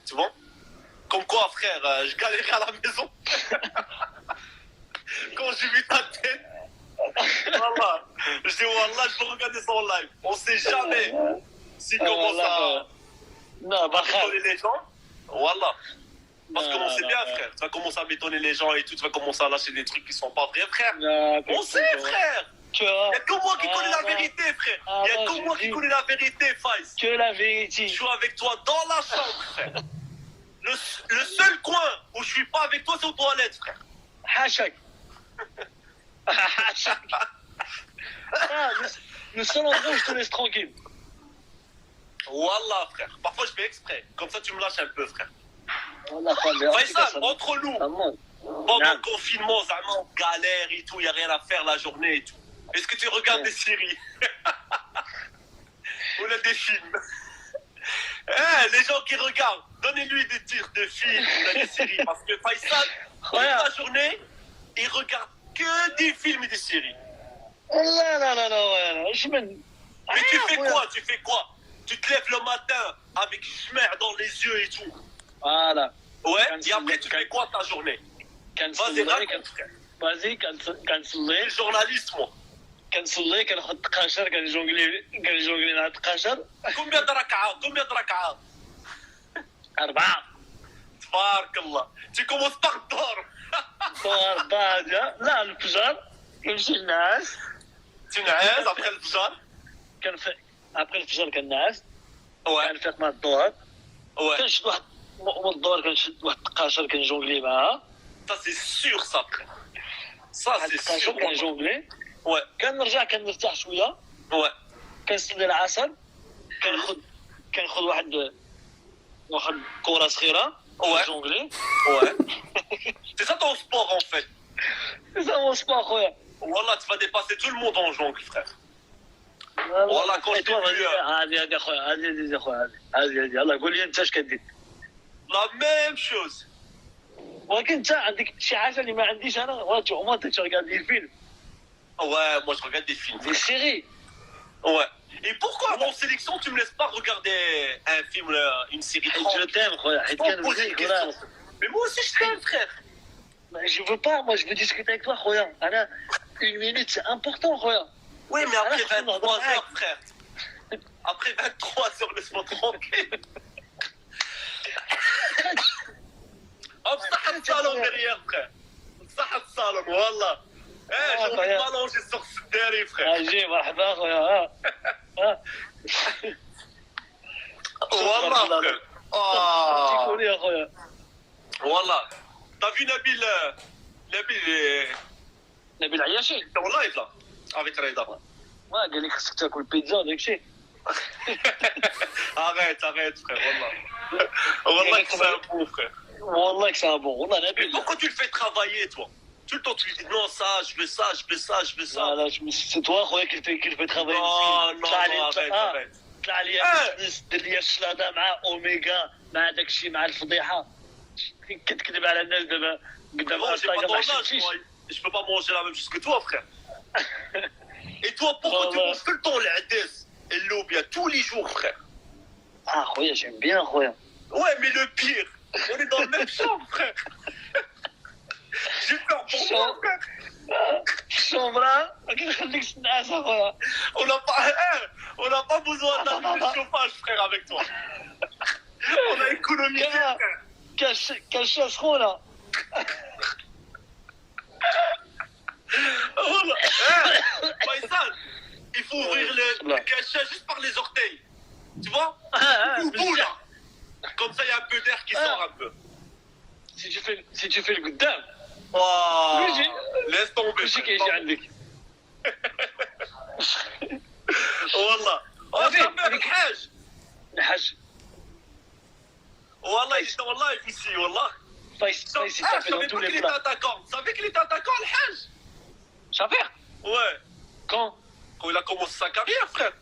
Tu vois? Comme quoi, frère, je galérais à la maison. Quand j'ai vu ta tête, voilà. Je dis, Wallah, je peux regarder son live. On sait jamais s'il commence à Non, bah, m'étonner les gens. Voilà. Parce qu'on sait bien, frère. Tu vas commencer à m'étonner les gens et tout. Tu vas commencer à lâcher des trucs qui sont pas vrais, frère. On sait, frère. Il n'y a que moi qui connais la vérité, frère. Il n'y a que moi qui connais la vérité, Faïs. Que la vérité. Je suis avec toi dans la chambre, frère. Le seul coin où je suis pas avec toi, c'est aux toilettes, frère. Hachak. Hachak. Le seul endroit où je te laisse tranquille. Wallah, frère. Parfois, je fais exprès. Comme ça, tu me lâches un peu, frère. Faisal, entre nous, pendant le confinement, on galère et tout, il n'y a rien à faire la journée et tout. Est-ce que tu regardes des séries? Ou là, des films? Les gens qui regardent, donnez-lui des tirs de films ou des séries. Parce que Faisal, toute la journée, il regarde que des films et des séries. Non. Mais tu fais quoi? Tu te lèves le matin avec schmer dans les yeux et tout. Voilà. Ouais, et après tu fais quoi ta journée? Vas-y, raconte, frère. Vas-y, كنصلي. Je suis journaliste, moi. كنصلي كنحط قاشر كنجونغلي مع القاشر. Combien de rak'ah? 4. تبارك الله. Tu commences par الظهر. الظهر بعد لا الفجر كنمشي للنعاس. تنعس après الفجر. après الفجر كنعس. Ouais. كنفيق مع الظهر. Ouais. كنشد واحد من الظهر كنشد واحد القاشر كنجونغلي معاها. Ça c'est sûr ça, frère. Ça c'est sûr. كنجونغلي. Ouais. كنرجع كنرتاح شويه. Ouais. كنصلي العصر. كناخذ واحد كره صغيره. Ouais. جونغلي. Ouais. C'est ça ton sport en fait. C'est ça mon sport, خويا. Wallah, tu vas dépasser tout le monde en jongle, frère. والله كنت هذه اخويا هذه اخويا هذه يلا قول لي انت اش كدير. La même chose. ولكن انت عندك شي حاجه اللي ما عنديش انا وما انت ترغاد دي فيلم. Ouais, moi je regarde des films. Des séries. Ouais. Et pourquoi en sélection tu me laisses pas regarder un film, une série Je t'aime, خويا. Mais moi aussi je t'aime, frère. Je veux pas, moi je veux discuter avec toi, خويا. انا 1 minute c'est important, خويا. Oui, mais après 23 heures, frère. Après 23 heures, laisse-moi tranquille. Hop, ça a le salon derrière, frère. Ça a le salon, wallah. J'ai envie de m'allonger sur ce derrière, frère. J'ai مرحبا خويا. Wallah, frère. تيكوني يا خويا. Wallah. T'as vu نبيل عياشي؟ t'es en live là, avec Reda. ما قال لك خصك تاكل بيتزا وداك الشيء. Arrête, frère, wallah. Wallah que c'est un bon, frère. والله que c'est un bon. والله Mais نبيل. pourquoi tu le fais travailler, toi? Tout le temps, tu lui dis non, ça, je veux ça. لا c'est toi خويا qui le fait travailler. Non, arrête. طلع لي دير لي الشلاضه مع اوميغا مع داك الشيء مع الفضيحه. كتكذب على الناس دابا قدام Moi, j'ai pas انستغرام ton ما âge, شفتيش. moi. Je peux pas manger la même chose que toi, frère. Et toi, pourquoi tu manges tout le temps les hadès et l'obia tous les jours, frère? اه خويا j'aime bien خويا. Ouais, mais le pire, on est dans la même chambre, frère. J'ai peur pour moi, frère. الشومبرا ما كنخليكش تنعس اخويا. On n'a pas besoin d'un chauffage, frère, avec toi. On a économisé, frère. كالشا سخونه. Voilà. Faisal, il faut ouvrir le cachet juste par les orteils. Tu vois? Bout là. Comme ça, il y a un peu d'air qui sort un peu. Si tu fais le قدام. Oh, laisse tomber. ماشي كيجي عندك. والله. الحاج. الحاج. والله il était en live ici, والله. فايس Je savais pas qu'il était attaquant. Tu savais qu'il était attaquant, le Hajj? شافير. Ouais. Quand il a commencé sa carrière, frère.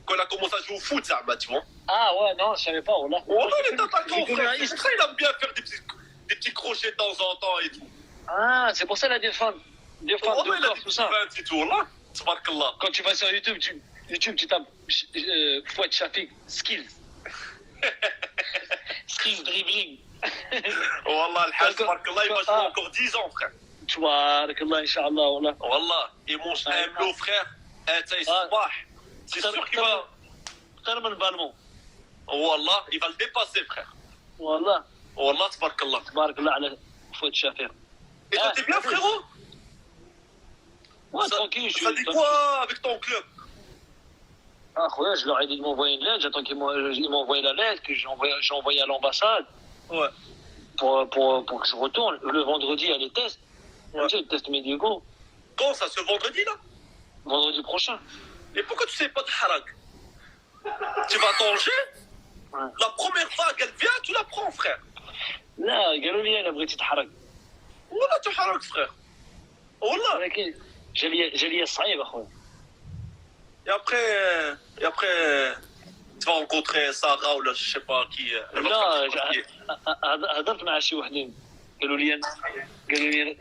Quand il a commencé à jouer au foot, ça, bah, tu vois. Ah ouais, non, je savais pas, والله. والله il est attaquant, frère. C'est pour ça il aime bien faire des petits crochets de temps en temps et tout. Ah, c'est pour ça il a des fans. Des fans والله il de a corps, des tout ça. fans et tout, والله. تبارك الله. Quand tu vas sur YouTube, tu tapes Fouad Shafik skills. Maîtrise dribbling. Wallah, الحاج تبارك الله, il va jouer encore 10 ans, frère. تبارك الله إن شاء الله والله. Wallah, il mange un bleu, frère. أتاي صباح. C'est sûr qu'il va... أكثر من بالمون. Wallah, il va le dépasser, frère. والله. Wallah, تبارك الله. تبارك الله على فؤاد شافير. Et toi, t'es bien, frérot? Ouais, tranquille, je suis... Ça dit quoi avec ton club? Ah, ouais, je leur ai dit de m'envoyer une lettre, j'attends qu'ils m'envoient la lettre, que j'ai envoyé à l'ambassade. Ouais. Pour que je retourne. Le vendredi, il y a les tests. Ouais. Les tests médicaux. Quand ça, ce vendredi, là? Vendredi prochain. Et pourquoi tu sais pas de Harak? Tu vas à Tanger? Ouais. La première vague, elle vient, tu la prends, frère. لا قالوا لي انا بغيت نتحرك. والله تحرك, frère. والله. ولكن جاليه صعيب اخويا. Et après, tu vas rencontrer Sarah ou là, je sais pas qui. لا هضرت مع شي وحدين قالوا لي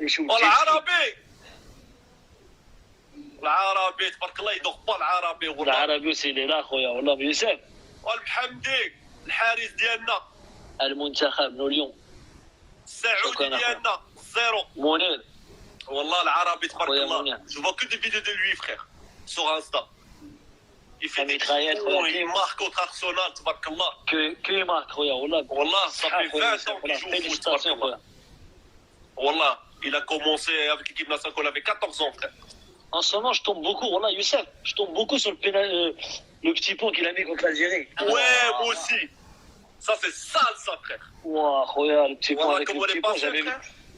نمشيو العربي العربي تبارك الله يدوق با العربي والله. العربي سيدي لا اخويا والله يوسف. والمحمدي الحارس ديالنا. المنتخب نو اليوم. السعودي ديالنا 0. منير. والله العربي تبارك الله. منير. Je vois que des vidéos de lui, frère, sur Insta. Il fait des mitraillettes, il marque contre Arsenal, تبارك الله. Que marque خويا والله. والله ça fait 20 ans qu'il joue au foot, تبارك الله. والله il a commencé avec l'équipe nationale quand il avait 14 ans, frère. En ce moment, je tombe beaucoup, voilà, Youssef, je tombe beaucoup sur le petit pont qu'il a mis contre l'Algérie. Ouais, moi aussi. Ça, c'est sale, ça, frère. Ouah, regarde, le petit pont Voilà, avec comment le on petit est pont, passé,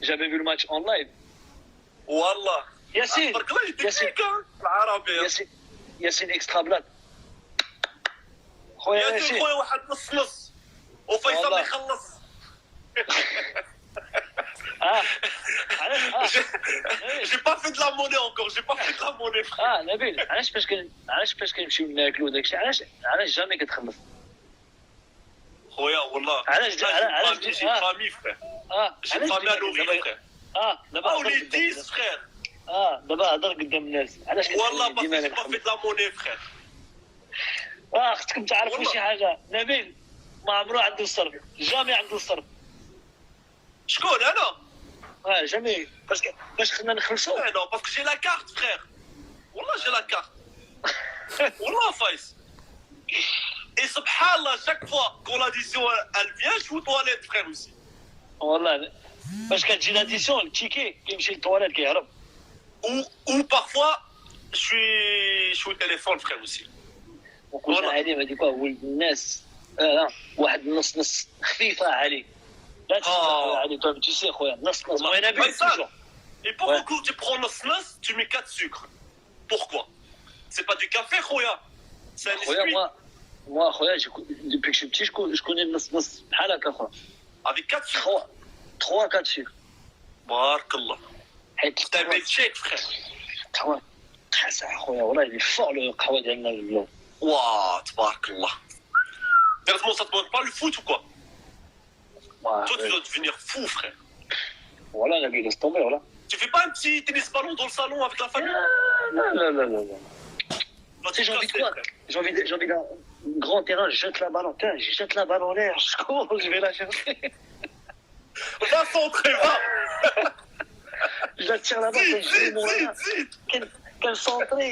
j'avais vu le match en live. Wallah. Yassine, تبارك الله يديك, العربي. Yassine extra blague. خويا ياسين ياسين. خويا واحد نص نص. وفيصل يخلص. J'ai pas fait de la monnaie encore, j'ai pas fait de la monnaie, frère. نبيل علاش باش كنمشيو ناكلو داكشي علاش جامي كتخلص. خويا والله. علاش j'ai une famille, frère. J'ai une famille à nourrir, frère. دابا On est 10, frère. دابا هضر قدام الناس علاش والله parce que j'ai pas fait de la monnaie, frère. خصكم تعرفوا شي حاجه نبيل ما عمرو عنده الصرف جامي عنده الصرف. شكون انا؟ جامي باش خلينا نخلصوا. Non, parce que j'ai la carte, frère. Wallah, j'ai la carte. Wallah, Faïs. Et subhanallah, chaque fois quand l'addition elle vient, je suis aux toilettes, frère, aussi. والله باش كتجي لاديسيون التيكي كيمشي للطواليت كيهرب. Ou parfois je suis au téléphone, frère, aussi. وقلنا عليه هذيك ولد الناس واحد نص خفيفه عليه. لا تستطيع عليه toi tu sais خويا نص وين ابي toujours. Et pourquoi quand tu prends nos, tu mets 4 sucres? Pourquoi? C'est pas du café, خويا. C'est un esprit. moi خويا depuis que je suis petit je connais نص بحال هكا خويا. Avec 4 sucres. 3-4 sucres. بارك الله. حيت C'est un milkshake, frère. قهوه خاصة خويا والله اللي فور القهوه ديالنا اليوم. Waouh, تبارك الله. Heureusement, ça te manque pas le foot ou quoi? Toi, tu dois devenir fou, frère. Voilà, Nabil, laisse tomber, voilà. Tu fais pas un petit tennis ballon dans le salon avec la famille? Non. Tu sais, j'ai envie de quoi? J'ai envie d'un grand terrain, je jette la balle en terre, je jette la balle en l'air, je cours, je vais la chercher. Va centrer, va! J'attire la balle, je mon là. Quel centré!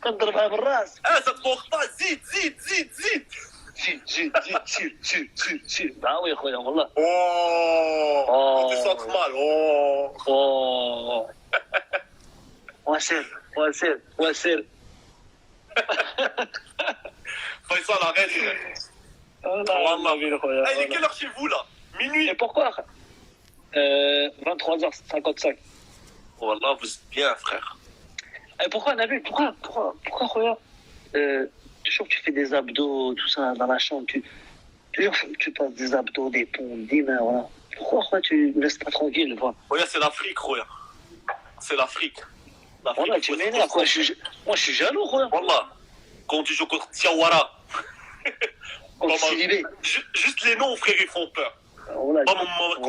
كنضربها بالراس. Ça te manque pas, زيد. زيد. باوي خويا والله. Tu centres mal. واسير. Faisal, arrête. والله Il est quelle heure chez vous là? Minuit. Et pourquoi 23h55. Wallah, vous êtes bien, frère. Et pourquoi Nabil, pourquoi Khoya, toujours tu fais des abdos, tout ça dans la chambre, tu passes des abdos, des pompes, des mains, voilà. Pourquoi Khoya, tu ne laisses pas tranquille, voilà. Khoya, c'est l'Afrique, Khoya. C'est l'Afrique. Voilà, tu m'énerves, quoi. Moi, je suis jaloux, Khoya. Wallah, quand tu joues contre Tiawara. Contre Silibé. Juste les noms, frère, ils font peur.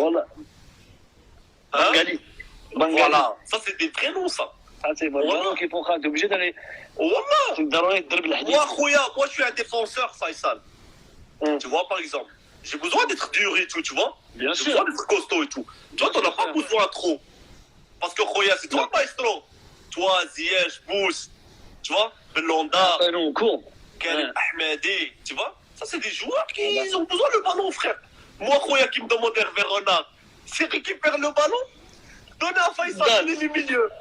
Voilà. Bangali. Voilà, ça c'est des vrais noms, ça. C'est bon, qui font t'es obligé d'aller. Wallah. Moi, Khoya, je suis un défenseur, Faisal. Tu vois, par exemple, J'ai besoin d'être dur et tout, tu vois. Bien J'ai sûr. besoin d'être costaud et tout. Tu vois, t'en as pas besoin trop. Parce que Roya, c'est toi le maestro. Toi, Ziyech, Bous, tu vois, Belanda, Non, on court. Karim Ahmedi, tu vois. Ça, c'est des joueurs qui ont besoin le ballon, frère. Moi, Roya qui me demande Hervé Renard, c'est récupère le ballon, donnez à Faisal, donner les milieux.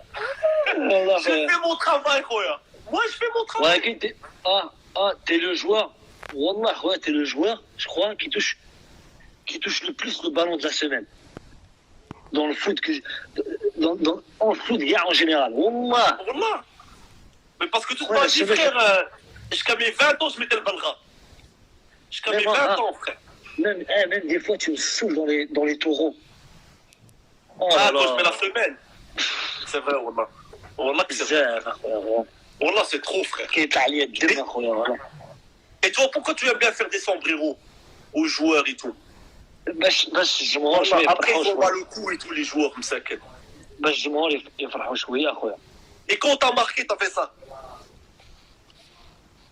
J'ai fait mon travail, Roya. Moi, je fais mon travail. Ouais, t'es le joueur. Wallah, ouais, t'es le joueur, je crois, qui touche le plus le ballon de la semaine. Dans le foot, en foot, en général. Wallah. Wallah. Mais parce que toute ma vie, frère, jusqu'à mes 20 ans, je mettais le balra. Jusqu'à mes 20 ans, frère. Même des fois, tu me saoules dans les taureaux. Oh quand je fais la semaine. C'est vrai, Wallah. Wallah, c'est vrai. Wallah, c'est trop, frère. Et toi, pourquoi tu aimes bien faire des sombreros aux joueurs et tout? je me range. Après, ils ont mal le coup et tous les joueurs, comme ça. Je me range, يفرحوا شوية خويا. Et quand t'as marqué, t'as fait ça.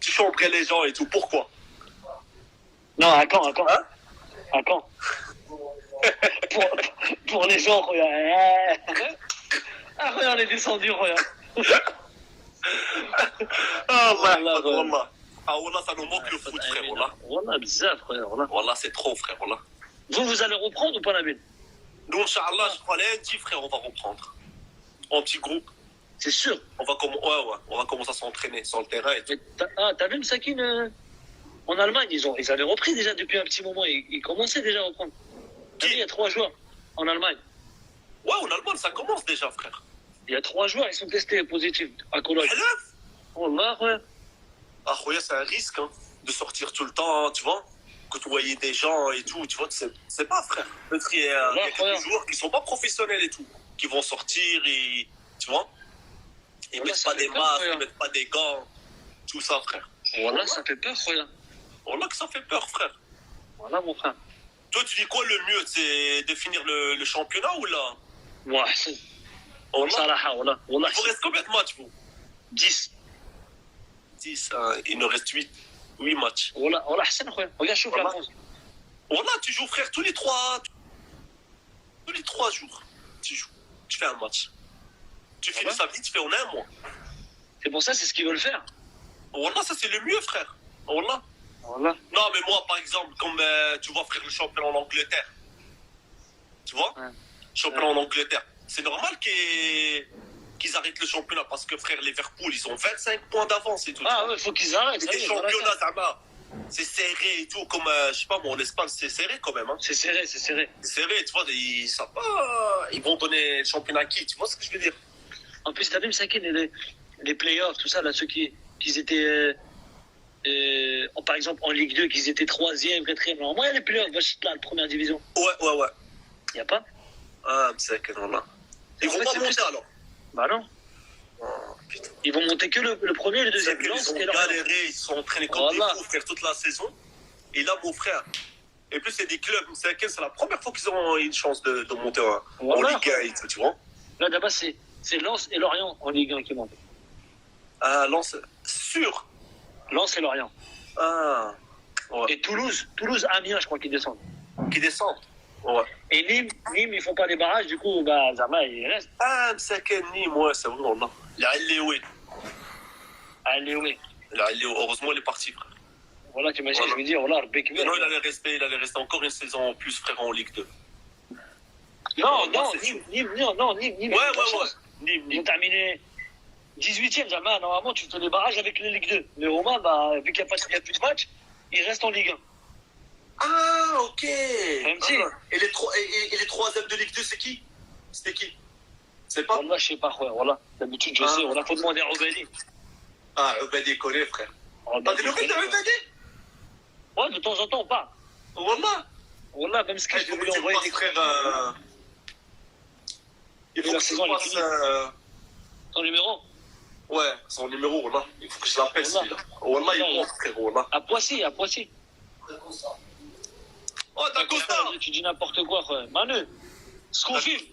Tu chambrais les gens et tout. Pourquoi? Non, à quand? Hein? À quand? pour les gens, regarde. Ah, regarde, on est descendu, regarde. Ah, Wallah. Ah, Wallah, ça nous manque le foot, frère, Wallah. Wallah, bizarre, frère, Wallah. Wallah, c'est trop, frère, Wallah. Vous allez reprendre ou pas, Nabil? Nous, Inch'Allah, je crois, lundi, frère, on va reprendre. En petit groupe. C'est sûr? On va commencer à s'entraîner sur le terrain et tout. T'as vu Msakin en Allemagne, ils avaient repris déjà depuis un petit moment. Ils commençaient déjà à reprendre. Il y a 3 joueurs en Allemagne. Ouais, en Allemagne, ça commence déjà, frère. Il y a 3 joueurs, ils sont testés positifs à Cologne. Wallah, ouais. Ah, Khoya, c'est un risque, hein, de sortir tout le temps, tu vois, côtoyer des gens et tout, tu vois, c'est pas, frère. Peut-être qu'il y a quelques joueurs qui sont pas professionnels et tout, qui vont sortir et, tu vois, ils mettent pas des masques, ils mettent pas des gants, tout ça, frère. Wallah, ça fait peur, Khoya. Wallah que ça fait peur, frère. Voilà, mon frère. Toi, tu dis quoi le mieux? C'est de finir le championnat ou là? Ouais, c'est... Wallah. Il vous reste combien de matchs, vous? 10. 10, il nous reste 8 matchs. Wallah, Hassan, frère. Regarde, chauffe la France. Wallah, tu joues, frère, tous les 3 jours. Tu joues. Tu fais un match. Tu finis samedi, tu fais en un mois. C'est pour ça, c'est ce qu'ils veulent faire. Wallah, ça, c'est le mieux, frère. Wallah. Voilà. Non, mais moi, par exemple, comme tu vois, frère, le championnat en Angleterre. Tu vois, championnat en Angleterre. C'est normal qu'ils arrêtent le championnat parce que, frère, Liverpool, ils ont 25 points d'avance et tout. Ah ouais, il faut qu'ils arrêtent. C'est des championnats, Zama. C'est serré et tout, comme, je sais pas, moi, en Espagne, c'est serré quand même. Hein. C'est serré. C'est serré, tu vois, ils vont donner le championnat à qui, tu vois ce que je veux dire? En plus, t'as vu, Msakin, les playoffs, tout ça, là, ceux qui étaient... par exemple, en Ligue 2, qu'ils étaient 3e, 4e. Alors, moi, il y a les playoffs, là, la première division. Ouais. Il n'y a pas? Ah, c'est que non, là. Ils vont pas monter alors? Bah non. Oh, putain. Ils vont monter que le premier et le deuxième. Ils ont galéré, ils se sont entraînés comme des fous, frère, toute la saison. Et là, mon frère. Et plus, c'est des clubs, c'est la première fois qu'ils auront une chance de monter en Ligue 1 et tout, tu vois. Là, d'abord, c'est Lens et Lorient en Ligue 1 qui montent. Ah, Lens, sûr. Lens et Lorient. Ah, ouais. Et Toulouse, Amiens, je crois qu'ils descendent. Qui descendent? Ouais. Et Nîmes, ils font pas les barrages, du coup, bah, Zama, il reste. Ah, Msaken, Nîmes, ouais, c'est vrai, là. Heureusement, il est parti, frère. Voilà, tu imagines, je veux dire, voilà, Bec. Non, il allait rester encore une saison en plus, frère, en Ligue 2. Non, Nîmes. Ouais. Nîmes. Ils ont terminé 18e, Zama. Normalement, tu fais les barrages avec les Ligue 2. Mais Romain, bah, vu qu'il n'y a plus de matchs, il reste en Ligue 1. Ah, ok. Et les troisièmes de Ligue 2, c'est qui? C'était qui? C'est pas? Wallah, je sais pas, frère. Voilà. D'habitude, je sais. Voilà, faut demander à Obedi. Ah, Obedi connaît, frère. T'as des nouvelles de Obedi? Ouais, de temps en temps, on parle. Wallah, même ce que je peux lui envoyer des frères. Il faut que saison passe. Son numéro? Ouais, son numéro, Wallah. Il faut que je l'appelle, celui-là. Wallah, il monte, frère, Wallah. À Poissy. Oh, D'Acosta! Tu dis n'importe quoi, frère. Manu, ce qu'on filme.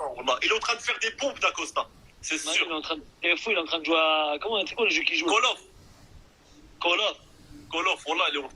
Il est en train de faire des pompes, D'Acosta. C'est sûr. Il est en train de jouer à... Comment c'est quoi le jeu qu'il joue? Call of, Wallah, il est en